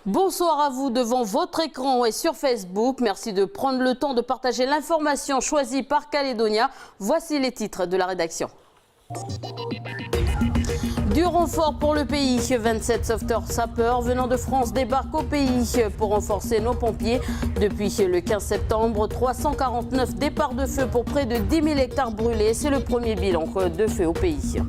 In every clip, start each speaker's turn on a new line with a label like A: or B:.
A: Bonsoir à vous devant votre écran et sur Facebook. Merci de prendre le temps de partager l'information choisie par Calédonia. Voici les titres de la rédaction. Du renfort pour le pays. 27 sauveteurs sapeurs venant de France débarquent au pays pour renforcer nos pompiers. Depuis le 15 septembre, 349 départs de feu pour près de 10 000 hectares brûlés. C'est le premier bilan de feu au pays.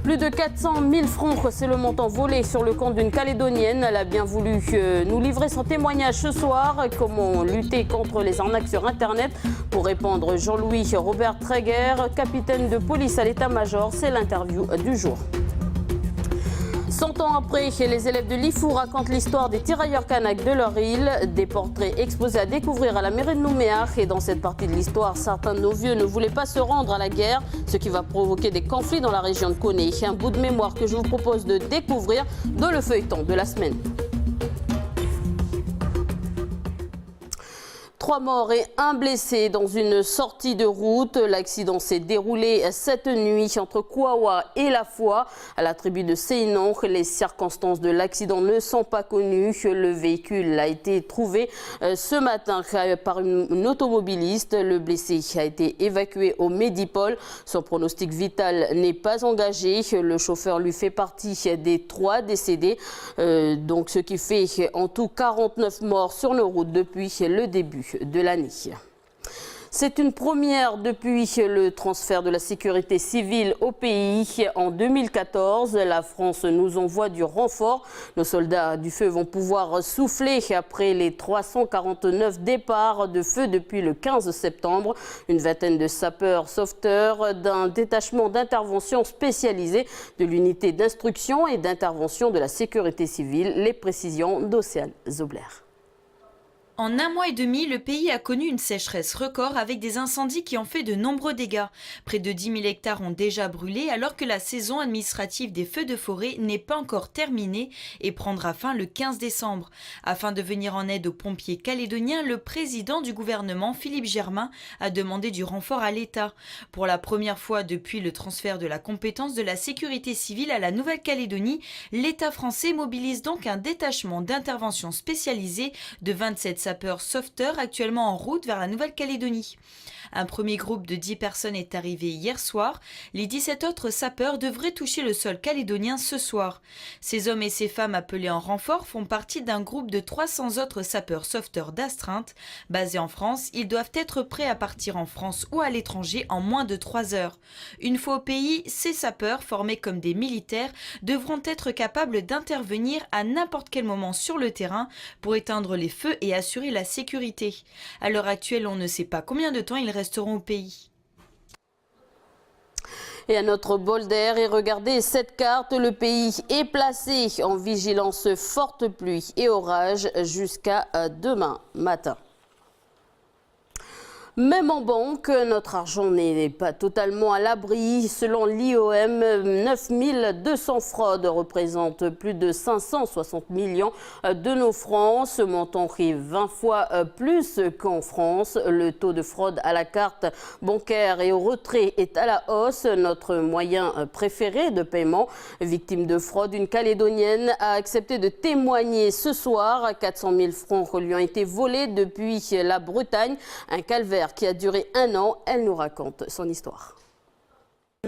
A: Plus de 400 000 francs, c'est le montant volé sur le compte d'une Calédonienne. Elle a bien voulu nous livrer son témoignage ce soir. Comment lutter contre les arnaques sur Internet? Pour répondre, Jean-Louis Robert Tréguer, capitaine de police à l'état-major. C'est l'interview du jour. 100 ans après, les élèves de l'IFU racontent l'histoire des tirailleurs kanaks de leur île. Des portraits exposés à découvrir à la mairie de Nouméa. Et dans cette partie de l'histoire, certains de nos vieux ne voulaient pas se rendre à la guerre, ce qui va provoquer des conflits dans la région de Koné. Un bout de mémoire que je vous propose de découvrir dans le feuilleton de la semaine. 3 morts et 1 blessé dans une sortie de route. L'accident s'est déroulé cette nuit entre Kouawa et La Foi, à la tribu de Seinon. Les circonstances de l'accident ne sont pas connues. Le véhicule a été trouvé ce matin par une automobiliste. Le blessé a été évacué au Médipôle. Son pronostic vital n'est pas engagé. Le chauffeur lui fait partie des 3 décédés. Donc ce qui fait en tout 49 morts sur nos routes depuis le début de l'année. C'est une première depuis le transfert de la sécurité civile au pays en 2014. La France nous envoie du renfort. Nos soldats du feu vont pouvoir souffler après les 349 départs de feu depuis le 15 septembre. Une vingtaine de sapeurs sauveteurs d'un détachement d'intervention spécialisé de l'unité d'instruction et d'intervention de la sécurité civile. Les précisions d'Océane Zobler.
B: En 1 mois et demi, le pays a connu une sécheresse record avec des incendies qui ont fait de nombreux dégâts. Près de 10 000 hectares ont déjà brûlé alors que la saison administrative des feux de forêt n'est pas encore terminée et prendra fin le 15 décembre. Afin de venir en aide aux pompiers calédoniens, le président du gouvernement, Philippe Germain, a demandé du renfort à l'État. Pour la première fois depuis le transfert de la compétence de la sécurité civile à la Nouvelle-Calédonie, l'État français mobilise donc un détachement d'intervention spécialisé de 27 sapeurs sauveteurs actuellement en route vers la Nouvelle-Calédonie. Un premier groupe de 10 personnes est arrivé hier soir. Les 17 autres sapeurs devraient toucher le sol calédonien ce soir. Ces hommes et ces femmes appelés en renfort font partie d'un groupe de 300 autres sapeurs sauveteurs d'astreinte. Basés en France, ils doivent être prêts à partir en France ou à l'étranger en moins de 3 heures. Une fois au pays, ces sapeurs, formés comme des militaires, devront être capables d'intervenir à n'importe quel moment sur le terrain pour éteindre les feux et assurer la sécurité. À l'heure actuelle, on ne sait pas combien de temps ils resteront au pays.
A: Et à notre bol d'air, et regardez cette carte, le pays est placé en vigilance forte pluie et orage jusqu'à demain matin. Même en banque, notre argent n'est pas totalement à l'abri. Selon l'IOM, 9200 fraudes représentent plus de 560 millions de nos francs. Ce montant est 20 fois plus qu'en France. Le taux de fraude à la carte bancaire et au retrait est à la hausse. Notre moyen préféré de paiement. Victime de fraude, une Calédonienne a accepté de témoigner ce soir. 400 000 francs lui ont été volés depuis la Bretagne. Un calvaire qui a duré 1 an. Elle nous raconte son histoire.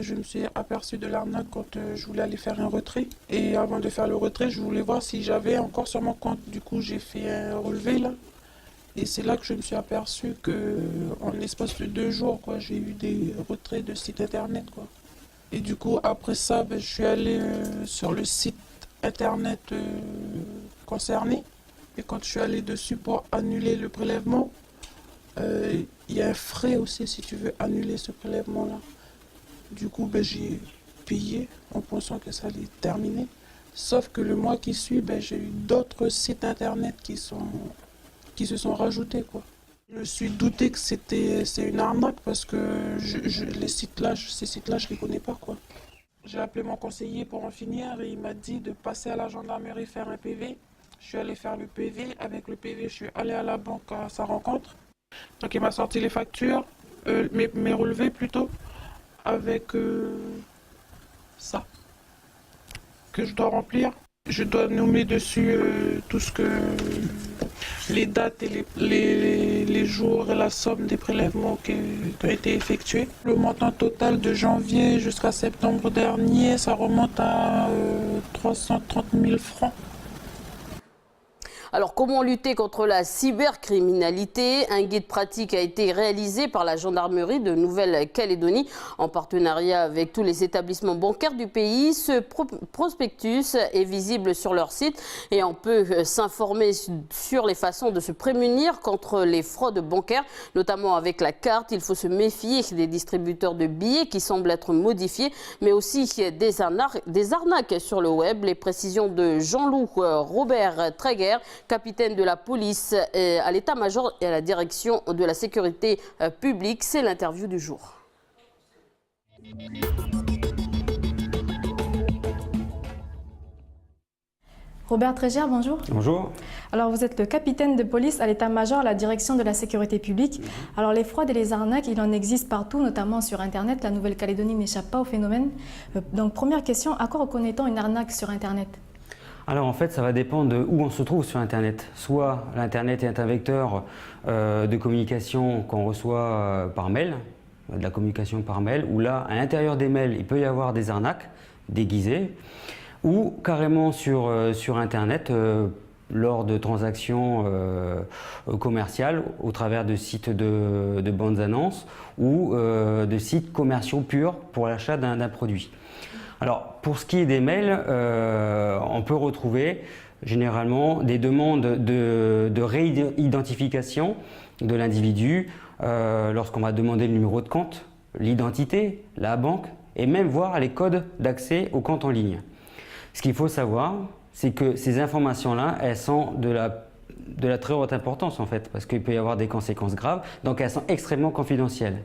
C: Je me suis aperçue de l'arnaque quand je voulais aller faire un retrait. Et avant de faire le retrait, je voulais voir si j'avais encore sur mon compte. Du coup, j'ai fait un relevé là. Et c'est là que je me suis aperçue qu'en l'espace de 2 jours, j'ai eu des retraits de sites internet, quoi. Et du coup, après ça, je suis allée sur le site internet concerné. Et quand je suis allée dessus pour annuler le prélèvement, il y a un frais aussi si tu veux annuler ce prélèvement-là. Du coup, j'ai payé en pensant que ça allait terminer. Sauf que le mois qui suit, j'ai eu d'autres sites internet qui se sont rajoutés, quoi. Je me suis douté que c'est une arnaque parce que ces sites-là, je les connais pas, quoi. J'ai appelé mon conseiller pour en finir et il m'a dit de passer à la gendarmerie faire un PV. Je suis allé faire le PV. Avec le PV, je suis allé à la banque à sa rencontre. Donc il m'a sorti les factures, mes relevés plutôt, avec ça, que je dois remplir. Je dois nommer dessus tout ce que les dates et les jours et la somme des prélèvements qui ont été effectués. Le montant total de janvier jusqu'à septembre dernier, ça remonte à 330 000 francs.
A: Alors, comment lutter contre la cybercriminalité? Un guide pratique a été réalisé par la gendarmerie de Nouvelle-Calédonie en partenariat avec tous les établissements bancaires du pays. Ce prospectus est visible sur leur site et on peut s'informer sur les façons de se prémunir contre les fraudes bancaires, notamment avec la carte. Il faut se méfier des distributeurs de billets qui semblent être modifiés, mais aussi des arnaques sur le web. Les précisions de Jean-Loup Robert Tréguer, capitaine de la police à l'état-major et à la direction de la sécurité publique. C'est l'interview du jour.
D: Robert Tréguer, bonjour.
E: Bonjour.
D: Alors vous êtes le capitaine de police à l'état-major à la direction de la sécurité publique. Alors les fraudes et les arnaques, il en existe partout, notamment sur Internet. La Nouvelle-Calédonie n'échappe pas au phénomène. Donc première question, à quoi reconnaît-on une arnaque sur Internet ?
E: Alors en fait, ça va dépendre de où on se trouve sur Internet. Soit l'Internet est un vecteur de communication qu'on reçoit par mail, de la communication par mail, où là, à l'intérieur des mails, il peut y avoir des arnaques déguisées, ou carrément sur Internet, lors de transactions commerciales au travers de sites de bandes annonces ou de sites commerciaux purs pour l'achat d'un produit. Alors, pour ce qui est des mails, on peut retrouver généralement des demandes de réidentification de l'individu lorsqu'on va demander le numéro de compte, l'identité, la banque et même voir les codes d'accès au compte en ligne. Ce qu'il faut savoir, c'est que ces informations-là, elles sont de la très haute importance en fait, parce qu'il peut y avoir des conséquences graves, donc elles sont extrêmement confidentielles.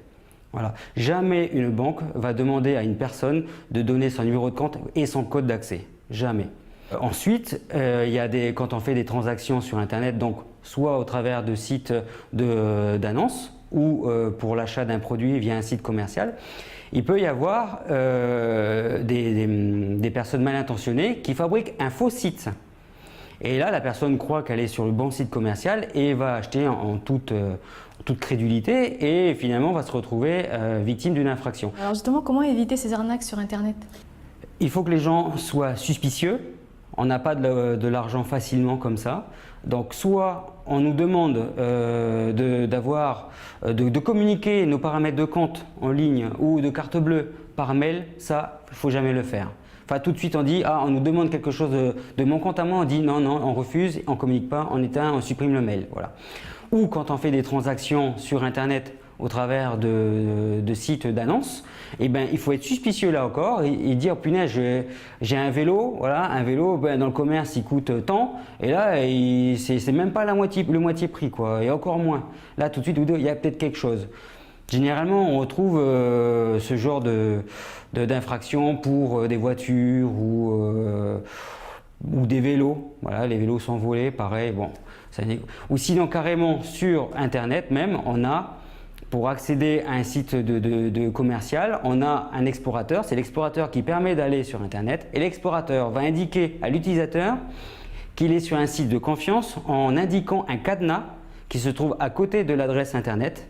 E: Voilà. Jamais une banque va demander à une personne de donner son numéro de compte et son code d'accès. Jamais. Ensuite, quand on fait des transactions sur Internet, donc soit au travers de sites d'annonces ou pour l'achat d'un produit via un site commercial, il peut y avoir des personnes mal intentionnées qui fabriquent un faux site. Et là, la personne croit qu'elle est sur le bon site commercial et va acheter en toute crédulité et finalement va se retrouver victime d'une infraction.
D: Alors justement, comment éviter ces arnaques sur Internet?
E: Il faut que les gens soient suspicieux. On n'a pas de l'argent facilement comme ça. Donc soit on nous demande de communiquer nos paramètres de compte en ligne ou de carte bleue par mail, ça, il ne faut jamais le faire. Enfin, tout de suite, on dit, on nous demande quelque chose de mon compte à moi, on dit non, on refuse, on ne communique pas, on éteint, on supprime le mail. Voilà. Ou quand on fait des transactions sur Internet au travers de sites d'annonces, eh ben, il faut être suspicieux là encore et dire, punaise, j'ai un vélo, voilà, un vélo dans le commerce il coûte tant, et là c'est même pas le moitié prix, quoi, et encore moins. Là tout de suite, il y a peut-être quelque chose. Généralement, on retrouve ce genre d'infractions pour des voitures ou des vélos. Voilà, les vélos sont volés, pareil. Bon, ou sinon, carrément sur Internet même, on a, pour accéder à un site de commercial, on a un explorateur. C'est l'explorateur qui permet d'aller sur Internet. Et l'explorateur va indiquer à l'utilisateur qu'il est sur un site de confiance en indiquant un cadenas qui se trouve à côté de l'adresse Internet.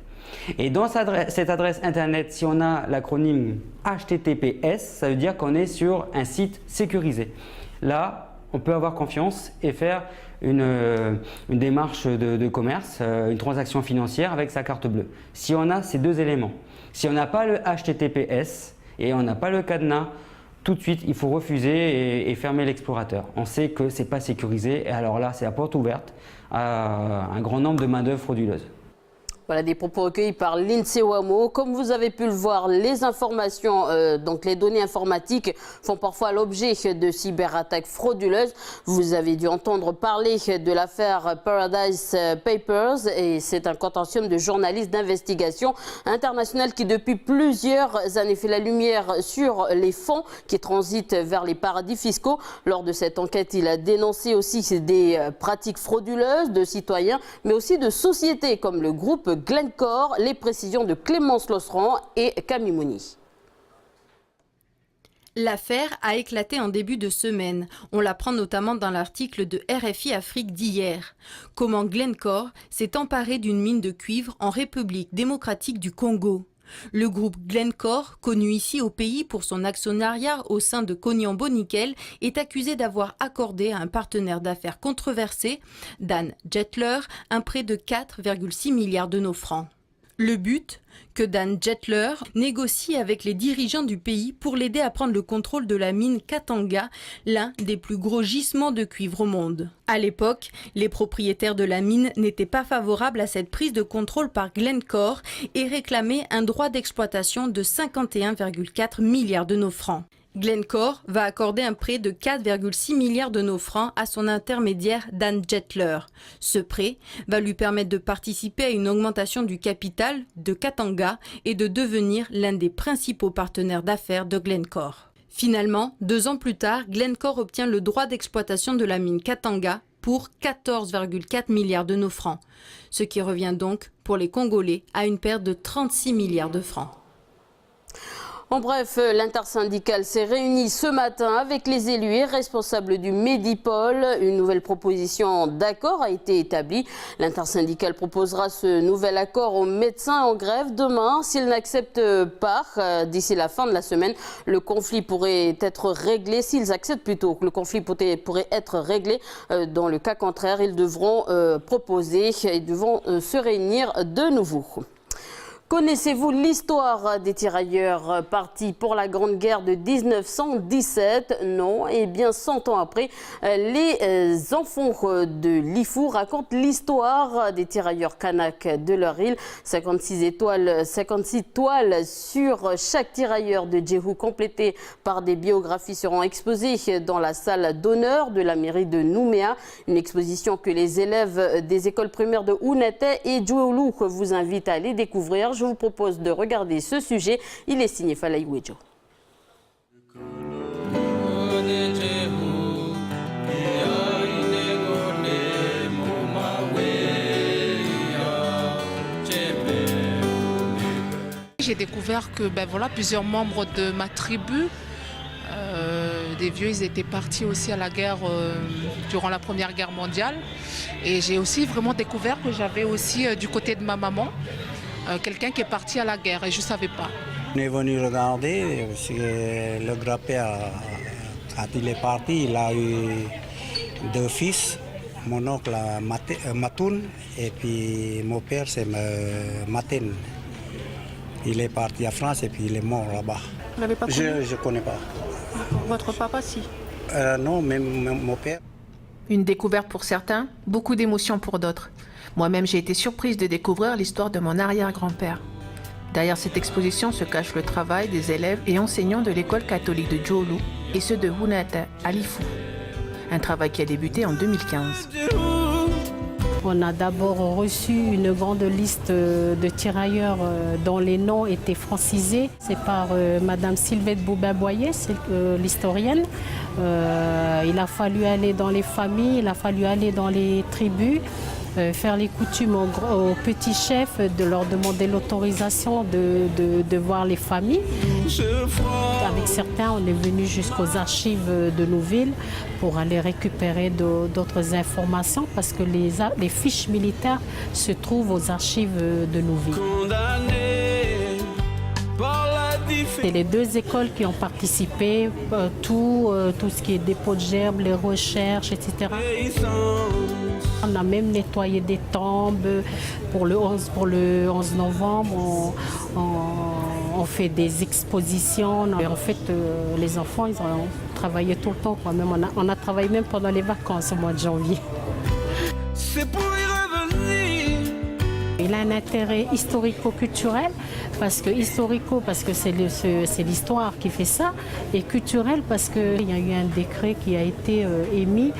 E: Et dans cette adresse Internet, si on a l'acronyme HTTPS, ça veut dire qu'on est sur un site sécurisé. Là, on peut avoir confiance et faire une démarche de commerce, une transaction financière avec sa carte bleue. Si on a ces deux éléments, si on n'a pas le HTTPS et on n'a pas le cadenas, tout de suite, il faut refuser et fermer l'explorateur. On sait que ce n'est pas sécurisé et alors là, c'est la porte ouverte à un grand nombre de main-d'œuvre frauduleuses.
A: Voilà des propos recueillis par l'INSEE WAMO. Comme vous avez pu le voir, les informations, donc les données informatiques font parfois l'objet de cyberattaques frauduleuses. Vous avez dû entendre parler de l'affaire Paradise Papers et c'est un consortium de journalistes d'investigation internationale qui depuis plusieurs années fait la lumière sur les fonds qui transitent vers les paradis fiscaux. Lors de cette enquête, il a dénoncé aussi des pratiques frauduleuses de citoyens mais aussi de sociétés comme le groupe Glencore. Les précisions de Clémence Losserand et Camille Mouni.
F: L'affaire a éclaté en début de semaine. On l'apprend notamment dans l'article de RFI Afrique d'hier. Comment Glencore s'est emparé d'une mine de cuivre en République démocratique du Congo. Le groupe Glencore, connu ici au pays pour son actionnariat au sein de Koniambo Nickel, est accusé d'avoir accordé à un partenaire d'affaires controversé, Dan Jettler, un prêt de 4,6 milliards de nos francs. Le but ? Que Dan Jettler négocie avec les dirigeants du pays pour l'aider à prendre le contrôle de la mine Katanga, l'un des plus gros gisements de cuivre au monde. À l'époque, les propriétaires de la mine n'étaient pas favorables à cette prise de contrôle par Glencore et réclamaient un droit d'exploitation de 51,4 milliards de nos francs. Glencore va accorder un prêt de 4,6 milliards de nos francs à son intermédiaire Dan Jettler. Ce prêt va lui permettre de participer à une augmentation du capital de Katanga et de devenir l'un des principaux partenaires d'affaires de Glencore. Finalement, 2 ans plus tard, Glencore obtient le droit d'exploitation de la mine Katanga pour 14,4 milliards de nos francs, ce qui revient donc pour les Congolais à une perte de 36 milliards de francs.
A: En bref, l'intersyndicale s'est réunie ce matin avec les élus et responsables du Medipol. Une nouvelle proposition d'accord a été établie. L'intersyndicale proposera ce nouvel accord aux médecins en grève demain. S'ils n'acceptent pas, d'ici la fin de la semaine, le conflit pourrait être réglé. S'ils acceptent plutôt que le conflit pourrait être réglé, dans le cas contraire, ils devront proposer et devront se réunir de nouveau. Connaissez-vous l'histoire des tirailleurs partis pour la Grande Guerre de 1917? Non. Et bien 100 ans après, les enfants de Lifou racontent l'histoire des tirailleurs kanaks de leur île. 56 toiles sur chaque tirailleur de Djehou complétées par des biographies seront exposées dans la salle d'honneur de la mairie de Nouméa. Une exposition que les élèves des écoles primaires de Ounete et Djououlou vous invitent à aller découvrir. Je vous propose de regarder ce sujet. Il est signé Falaï Wedjo.
G: J'ai découvert que plusieurs membres de ma tribu, des vieux, ils étaient partis aussi à la guerre durant la Première Guerre mondiale. Et j'ai aussi vraiment découvert que j'avais aussi du côté de ma maman, quelqu'un qui est parti à la guerre et je ne savais pas.
H: On est venu regarder parce que le grand-père, quand il est parti, il a eu 2 fils. Mon oncle Matoun et puis mon père c'est Maten. Il est parti en France et puis il est mort là-bas.
G: Vous l'avez pas connu?
H: Je ne connais pas.
G: Votre papa, si?
H: Non, même mon père.
I: Une découverte pour certains, beaucoup d'émotions pour d'autres. Moi-même, j'ai été surprise de découvrir l'histoire de mon arrière-grand-père. Derrière cette exposition se cache le travail des élèves et enseignants de l'école catholique de Djououlou et ceux de Ounete à Lifou. Un travail qui a débuté en 2015.
J: On a d'abord reçu une grande liste de tirailleurs dont les noms étaient francisés. C'est par Madame Sylvette Boubin-Boyer, c'est l'historienne. Il a fallu aller dans les familles, il a fallu aller dans les tribus, faire les coutumes aux petits chefs, de leur demander l'autorisation de voir les familles. Avec certains, on est venu jusqu'aux archives de nos villes pour aller récupérer d'autres informations parce que les fiches militaires se trouvent aux archives de nos villes. C'est les 2 écoles qui ont participé, tout ce qui est dépôt de gerbes, les recherches, etc. On a même nettoyé des tombes pour le 11 novembre. On fait des expositions. Et en fait, les enfants, ils ont travaillé tout le temps. Même, on a travaillé même pendant les vacances au mois de janvier. C'est pour y revenir. Il a un intérêt historico-culturel, parce que c'est l'histoire qui fait ça, et culturel parce qu'il y a eu un décret qui a été émis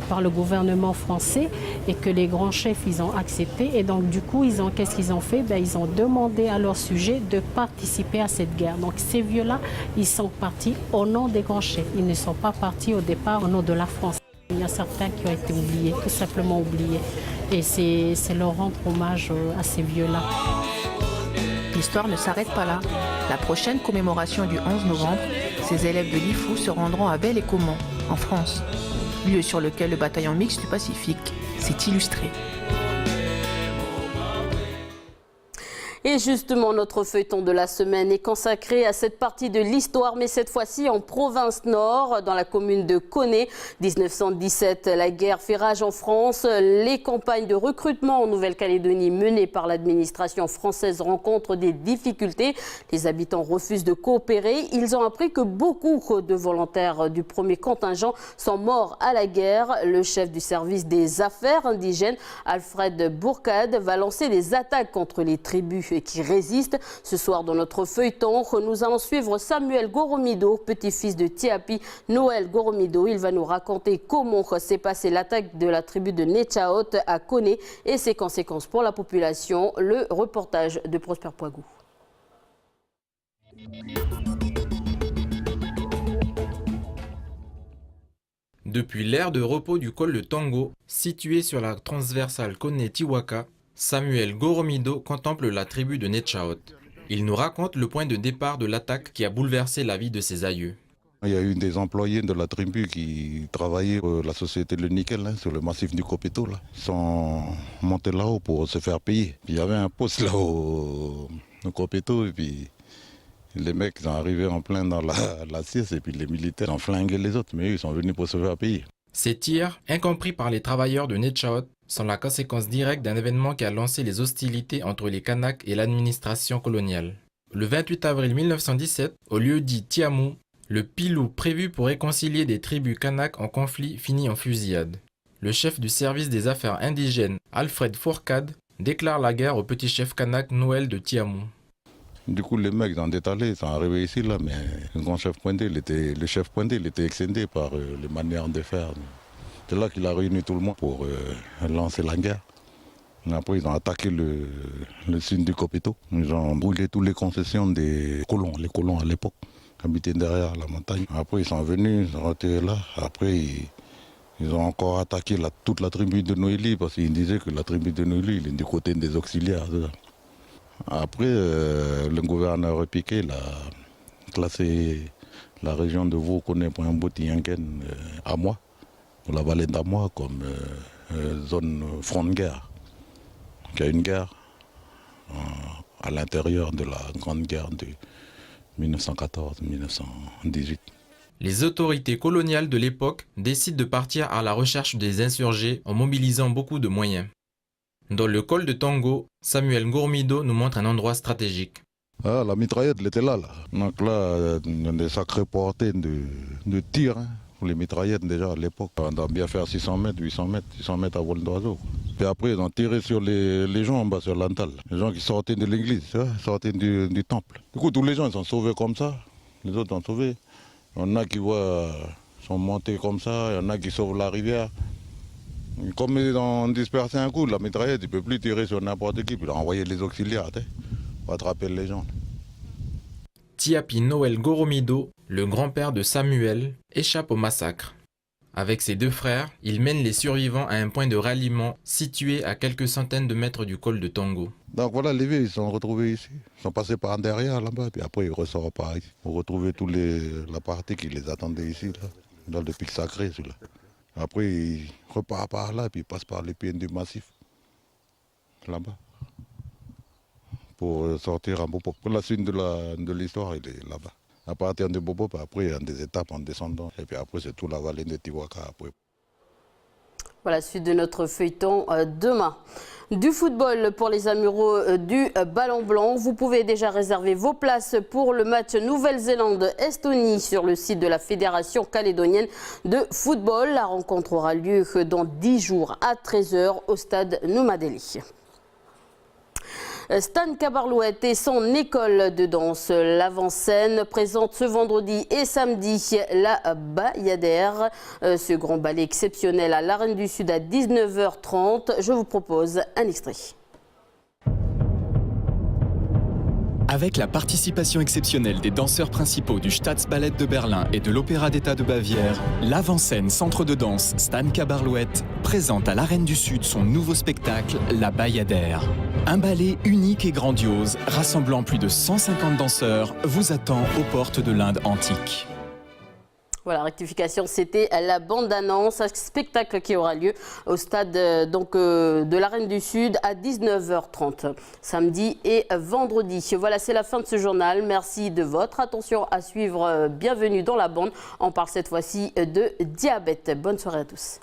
J: par le gouvernement français et que les grands chefs ils ont accepté. Et donc du coup, qu'est-ce qu'ils ont fait? Ils ont demandé à leur sujet de participer à cette guerre. Donc ces vieux-là, ils sont partis au nom des grands chefs. Ils ne sont pas partis au départ au nom de la France. Il y a certains qui ont été oubliés, tout simplement oubliés. Et c'est leur rendre hommage à ces vieux-là.
I: L'histoire ne s'arrête pas là. La prochaine commémoration du 11 novembre, ces élèves de l'IFU se rendront à Belle-et-Comont, en France, lieu sur lequel le bataillon mixte du Pacifique s'est illustré.
A: Et justement, notre feuilleton de la semaine est consacré à cette partie de l'histoire, mais cette fois-ci en province nord, dans la commune de Koné. 1917, la guerre fait rage en France. Les campagnes de recrutement en Nouvelle-Calédonie menées par l'administration française rencontrent des difficultés. Les habitants refusent de coopérer. Ils ont appris que beaucoup de volontaires du premier contingent sont morts à la guerre. Le chef du service des affaires indigènes, Alfred Bourcade, va lancer des attaques contre les tribus qui résistent. Ce soir, dans notre feuilleton, nous allons suivre Samuel Goromido, petit-fils de Tiapi Noël Goromido. Il va nous raconter comment s'est passée l'attaque de la tribu de Nechaot à Koné et ses conséquences pour la population. Le reportage de Prosper Poigou.
K: Depuis l'aire de repos du col de Tongo, situé sur la transversale Koné-Tiwaka, Samuel Goromido contemple la tribu de Nechaot. Il nous raconte le point de départ de l'attaque qui a bouleversé la vie de ses aïeux.
L: Il y a eu des employés de la tribu qui travaillaient pour la société Le Nickel, sur le massif du Copito. Ils sont montés là-haut pour se faire payer. Puis il y avait un poste là-haut au Copito et puis les mecs sont arrivés en plein dans la sieste et puis les militaires ont flingué les autres, mais eux ils sont venus pour se faire payer.
K: Ces tirs, incompris par les travailleurs de Nechaot, sont la conséquence directe d'un événement qui a lancé les hostilités entre les Kanaks et l'administration coloniale. Le 28 avril 1917, au lieu dit Tiamou, le pilou prévu pour réconcilier des tribus Kanaks en conflit finit en fusillade. Le chef du service des affaires indigènes, Alfred Bourcade, déclare la guerre au petit chef Kanak Noël de Tiamou.
L: Du coup, les mecs ont détalé, ils sont arrivés ici, là, mais le grand chef Pointé, le chef Pointé, il était excédé par les manières de faire. C'est là qu'il a réuni tout le monde pour lancer la guerre. Et après, ils ont attaqué le sud du Copito. Ils ont brûlé toutes les concessions des colons, les colons à l'époque, qui habitaient derrière la montagne. Après, ils sont venus, ils ont été là. Après, ils ont encore attaqué toute la tribu de Noélie, parce qu'ils disaient que la tribu de Noélie, il est du côté des auxiliaires. Après, le gouverneur Repiquet a classé la région de Vaux-Koné-Point-Boti-Yanken à moi, pour la vallée d'Amois, comme zone front de guerre. Il y a une guerre à l'intérieur de la grande guerre de 1914-1918.
K: Les autorités coloniales de l'époque décident de partir à la recherche des insurgés en mobilisant beaucoup de moyens. Dans le col de Tongo, Samuel Goromido nous montre un endroit stratégique.
L: Ah, la mitraillette, elle était là. Donc là, il y a des sacrées portées de tir. Pour les mitraillettes, déjà, à l'époque, on doit bien faire 600 mètres, 800 mètres, 600 mètres à vol d'oiseau. Puis après, ils ont tiré sur les gens en bas, sur l'Antal. Les gens qui sortaient de l'église, sortaient du temple. Du coup, tous les gens, ils sont sauvés comme ça. Les autres sont sauvés. Il y en a qui sont montés comme ça, il y en a qui sauvent la rivière. Comme ils ont dispersé un coup, la mitraillette, il ne peut plus tirer sur n'importe qui. Puis il a envoyé les auxiliaires pour attraper les gens.
K: Tiapi Noël Goromido, le grand-père de Samuel, échappe au massacre. Avec ses deux frères, il mène les survivants à un point de ralliement situé à quelques centaines de mètres du col de Tongo.
L: Donc voilà, les vieux, ils sont retrouvés ici. Ils sont passés par derrière là-bas, puis après ils ressortent par ici. Pour retrouver toute la partie qui les attendait ici, dans le pic sacré, celui-là. Après, ils repartent par là, puis ils passent par les pieds du massif, là-bas, pour sortir à Bobo. Pour la suite de l'histoire, il est là-bas. À partir de Bobo, après, il y a des étapes en descendant. Et puis après, c'est toute la vallée de Tiwaka. Après.
A: Voilà, suite de notre feuilleton demain. Du football pour les amoureux du ballon blanc. Vous pouvez déjà réserver vos places pour le match Nouvelle-Zélande-Estonie sur le site de la Fédération calédonienne de football. La rencontre aura lieu dans 10 jours à 13h au stade Noumadéli. Stan Kabarlouet et son école de danse L'Avant-Scène présente ce vendredi et samedi la Bayadère. Ce grand ballet exceptionnel à l'Arène du Sud à 19h30. Je vous propose un extrait.
M: Avec la participation exceptionnelle des danseurs principaux du Staatsballett de Berlin et de l'Opéra d'État de Bavière, l'avant-scène Centre de danse Stan Kabarlouet présente à l'Arène du Sud son nouveau spectacle La Bayadère. Un ballet unique et grandiose, rassemblant plus de 150 danseurs, vous attend aux portes de l'Inde antique.
A: Voilà, rectification, c'était la bande-annonce, un spectacle qui aura lieu au stade de l'Arène du Sud à 19h30, samedi et vendredi. Voilà, c'est la fin de ce journal. Merci de votre attention à suivre. Bienvenue dans la bande. On parle cette fois-ci de diabète. Bonne soirée à tous.